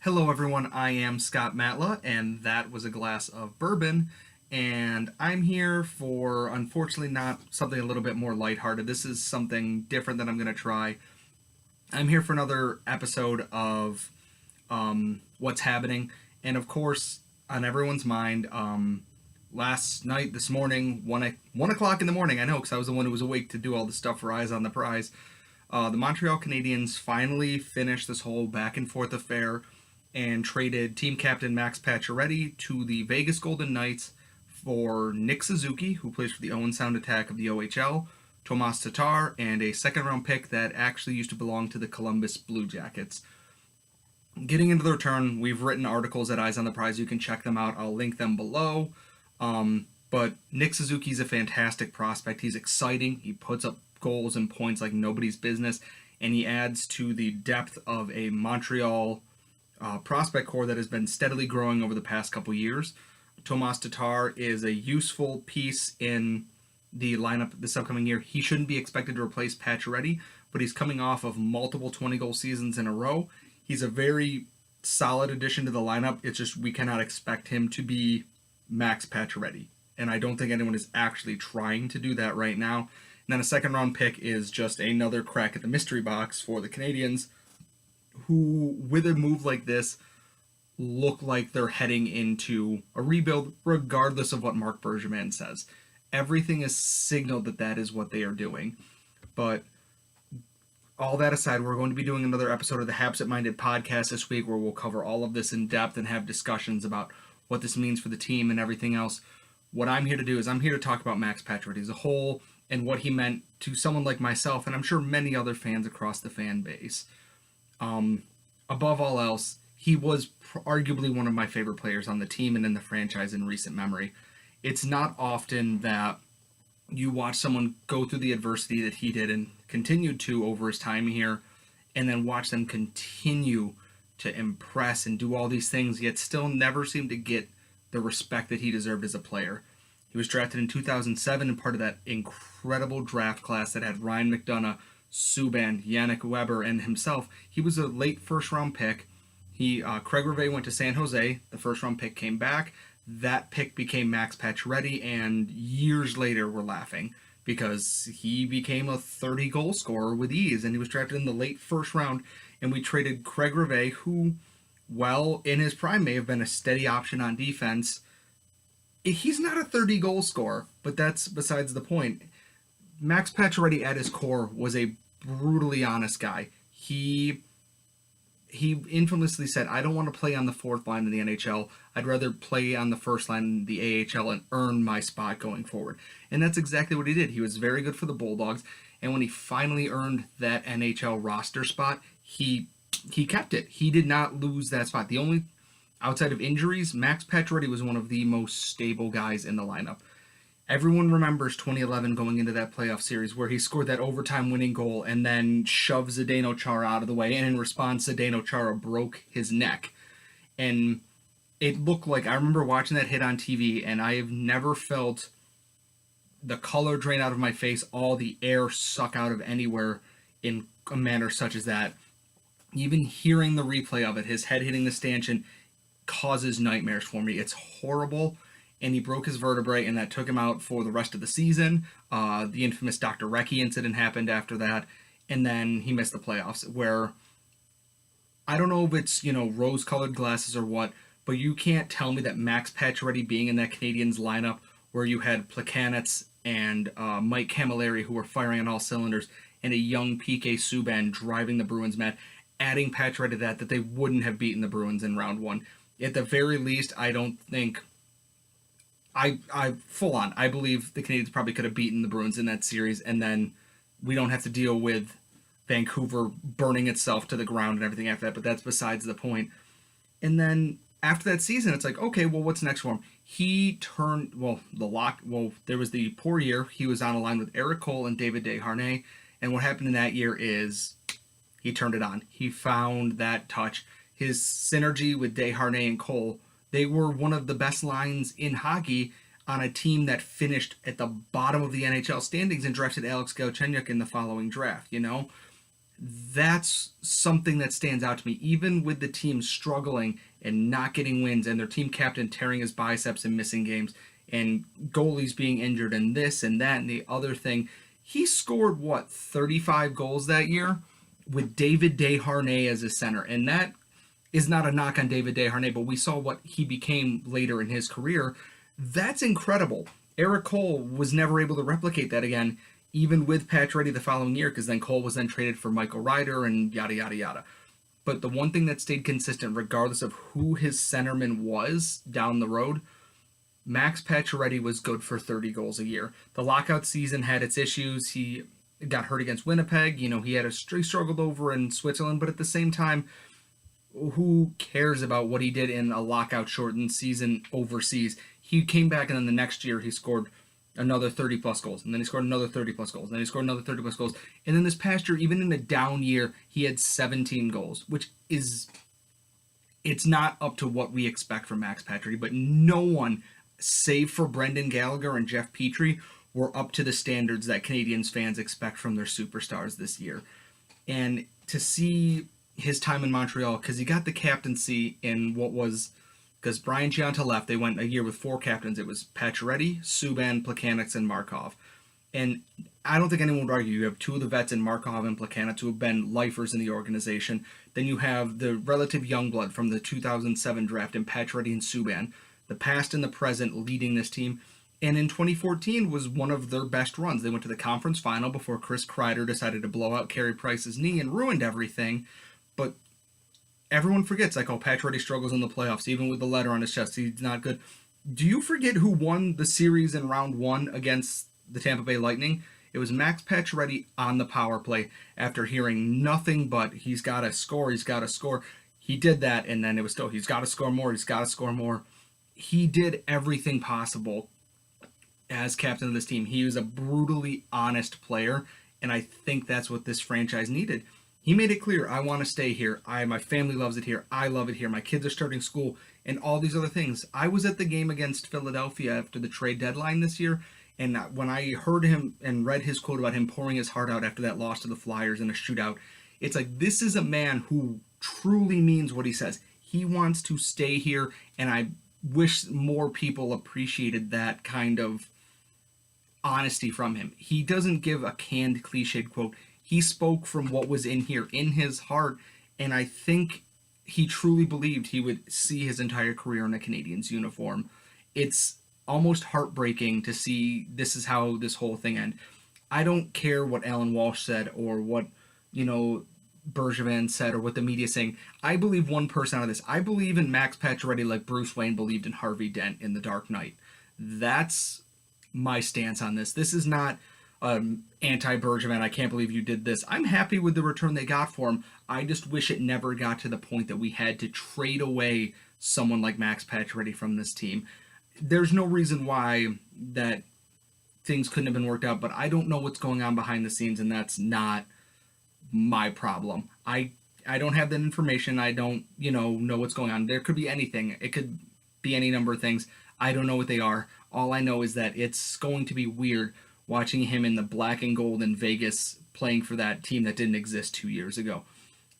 Hello, everyone. I am Scott Matla, and that was a glass of bourbon. And I'm here for, unfortunately, not something a little bit more lighthearted. This is something different that I'm going to try. I'm here for another episode of What's Happening. And of course, on everyone's mind, last night, this morning, 1 o'clock in the morning, I know because I was the one who was awake to do all the stuff for Eyes on the Prize. The Montreal Canadiens finally finished this whole back and forth affair and traded team captain Max Pacioretty to the Vegas Golden Knights for Nick Suzuki, who plays for the Owen Sound Attack of the OHL, Tomas Tatar, and a second round pick that actually used to belong to the Columbus Blue Jackets. Getting into the return, we've written articles at Eyes on the Prize. You can check them out. I'll link them below. But Nick Suzuki's a fantastic prospect. He's exciting. He puts up goals and points like nobody's business, and he adds to the depth of a Montreal prospect core that has been steadily growing over the past couple years. Tomas Tatar is a useful piece in the lineup this upcoming year. He shouldn't be expected to replace Pacioretty, but he's coming off of multiple 20-goal seasons in a row. He's a very solid addition to the lineup. It's just we cannot expect him to be Max Pacioretty, and I don't think anyone is actually trying to do that right now. And then a second round pick is just another crack at the mystery box for the Canadiens, who, with a move like this, look like they're heading into a rebuild, regardless of what Marc Bergevin says. Everything is signaled that that is what they are doing. But all that aside, we're going to be doing another episode of the Habsent Minded podcast this week where we'll cover all of this in depth and have discussions about what this means for the team and everything else. What I'm here to do is I'm here to talk about Max Pacioretty as a whole and what he meant to someone like myself, and I'm sure many other fans across the fan base. Above all else, he was arguably one of my favorite players on the team and in the franchise in recent memory. It's not often that you watch someone go through the adversity that he did and continued to over his time here, and then watch them continue to impress and do all these things, yet still never seem to get the respect that he deserved as a player. He was drafted in 2007 and part of that incredible draft class that had Ryan McDonough, Subban, Yannick Weber, and himself. He was a late first-round pick. Craig Rivet went to San Jose. The first-round pick came back. That pick became Max Pacioretty, and years later we're laughing because he became a 30-goal scorer with ease, and he was drafted in the late first round, and we traded Craig Rivet, who, well, in his prime may have been a steady option on defense. He's not a 30-goal scorer, but that's besides the point. Max Pacioretty at his core was a brutally honest guy. He infamously said, I don't want to play on the fourth line in the NHL. I'd rather play on the first line in the AHL and earn my spot going forward. And that's exactly what he did. He was very good for the Bulldogs, and when he finally earned that NHL roster spot, he kept it. He did not lose that spot. The only, outside of injuries, Max Pacioretty was one of the most stable guys in the lineup. Everyone remembers 2011 going into that playoff series where he scored that overtime winning goal and then shoved Zdeno Chara out of the way, and in response, Zdeno Chara broke his neck. And it looked like, I remember watching that hit on TV, and I have never felt the color drain out of my face, all the air suck out of anywhere in a manner such as that. Even hearing the replay of it, his head hitting the stanchion causes nightmares for me. It's horrible. And he broke his vertebrae, and that took him out for the rest of the season. The infamous Dr. Recchi incident happened after that, and then he missed the playoffs, where I don't know if it's, rose-colored glasses or what, but you can't tell me that Max Pacioretty being in that Canadiens lineup where you had Plekanec and Mike Camilleri who were firing on all cylinders, and a young PK Subban driving the Bruins mad, adding Pacioretty to that they wouldn't have beaten the Bruins in round one. At the very least, I don't think... I believe the Canadiens probably could have beaten the Bruins in that series, and then we don't have to deal with Vancouver burning itself to the ground and everything after that, but that's besides the point. And then after that season, it's like, okay, well, what's next for him? He turned, there was the poor year. He was on a line with Eric Cole and David Desharnais, and what happened in that year is he turned it on. He found that touch. His synergy with Desharnais and Cole, they were one of the best lines in hockey on a team that finished at the bottom of the NHL standings and drafted Alex Galchenyuk in the following draft, That's something that stands out to me. Even with the team struggling and not getting wins, and their team captain tearing his biceps and missing games, and goalies being injured, and this and that and the other thing, he scored what 35 goals that year with David Desharnais as his center, and that is not a knock on David Desharnais, but we saw what he became later in his career. That's incredible. Eric Cole was never able to replicate that again, even with Pacioretty the following year, because then Cole was then traded for Michael Ryder and yada yada yada. But the one thing that stayed consistent, regardless of who his centerman was down the road, Max Pacioretty was good for 30 goals a year. The lockout season had its issues. He got hurt against Winnipeg. He had he struggled over in Switzerland, but at the same time, who cares about what he did in a lockout shortened season overseas? He came back, and then the next year he scored another 30 plus goals, and then he scored another 30 plus goals, and then he scored another 30 plus goals. And then this past year, even in a down year, he had 17 goals, which is, it's not up to what we expect from Max Pacioretty, but no one, save for Brendan Gallagher and Jeff Petrie, were up to the standards that Canadiens fans expect from their superstars this year. And to see his time in Montreal, because he got the captaincy in what was, because Brian Giunta left, they went a year with 4 captains. It was Pacioretty, Subban, Plekanec, and Markov. And I don't think anyone would argue. You have 2 of the vets in Markov and Plekanec who have been lifers in the organization. Then you have the relative young blood from the 2007 draft in Pacioretty and Subban, the past and the present leading this team. And in 2014 was one of their best runs. They went to the conference final before Chris Kreider decided to blow out Carey Price's knee and ruined everything. But everyone forgets, like, oh, Pacioretty struggles in the playoffs, even with the letter on his chest. He's not good. Do you forget who won the series in round 1 against the Tampa Bay Lightning? It was Max Pacioretty on the power play after hearing nothing but, he's got to score, he's got to score. He did that, and then it was still, he's got to score more, he's got to score more. He did everything possible as captain of this team. He was a brutally honest player, and I think that's what this franchise needed. He made it clear, I want to stay here. My family loves it here. I love it here. My kids are starting school and all these other things. I was at the game against Philadelphia after the trade deadline this year, and when I heard him and read his quote about him pouring his heart out after that loss to the Flyers in a shootout, it's like, this is a man who truly means what he says. He wants to stay here, and I wish more people appreciated that kind of honesty from him. He doesn't give a canned, cliched quote. He spoke from what was in here, in his heart, and I think he truly believed he would see his entire career in a Canadiens uniform. It's almost heartbreaking to see this is how this whole thing ended. I don't care what Alan Walsh said or what, Bergevin said or what the media is saying. I believe one person out of this. I believe in Max Pacioretty like Bruce Wayne believed in Harvey Dent in The Dark Knight. That's my stance on this. This is not anti-Bergevin, I can't believe you did this. I'm happy with the return they got for him. I just wish it never got to the point that we had to trade away someone like Max Pacioretty from this team. There's no reason why that things couldn't have been worked out, but I don't know what's going on behind the scenes, and that's not my problem. I don't have that information. I don't, know what's going on. There could be anything. It could be any number of things. I don't know what they are. All I know is that it's going to be weird watching him in the black and gold in Vegas playing for that team that didn't exist 2 years ago.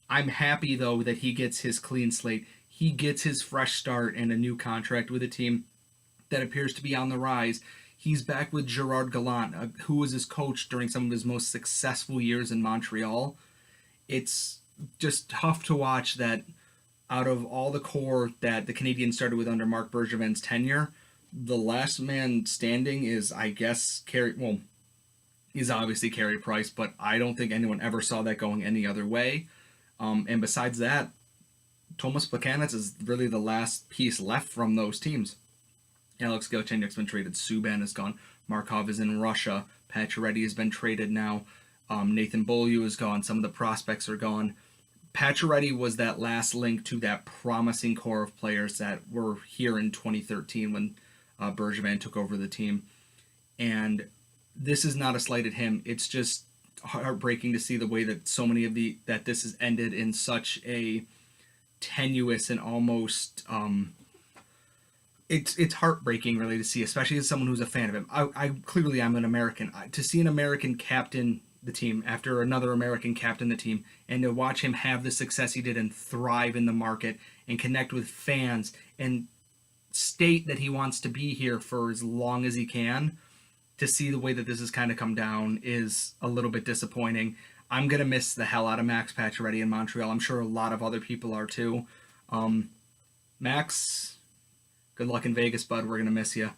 I'm happy, though, that he gets his clean slate. He gets his fresh start and a new contract with a team that appears to be on the rise. He's back with Gerard Gallant, who was his coach during some of his most successful years in Montreal. It's just tough to watch that out of all the core that the Canadiens started with under Marc Bergevin's tenure, the last man standing is, I guess, he's obviously Carey Price, but I don't think anyone ever saw that going any other way. And besides that, Tomas Plekanec is really the last piece left from those teams. Alex Galchenyuk's been traded. Subban is gone. Markov is in Russia. Pacioretty has been traded now. Nathan Beaulieu is gone. Some of the prospects are gone. Pacioretty was that last link to that promising core of players that were here in 2013 when Bergevin took over the team. And this is not a slight at him. It's just heartbreaking to see the way that so many of that this has ended in such a tenuous and almost it's heartbreaking really to see, especially as someone who's a fan of him. I clearly I'm an American. To see an American captain the team, after another American captain the team, and to watch him have the success he did and thrive in the market and connect with fans and state that he wants to be here for as long as he can, to see the way that this has kind of come down is a little bit disappointing. I'm going to miss the hell out of Max Pacioretty in Montreal. I'm sure a lot of other people are too. Max, good luck in Vegas, bud. We're going to miss you.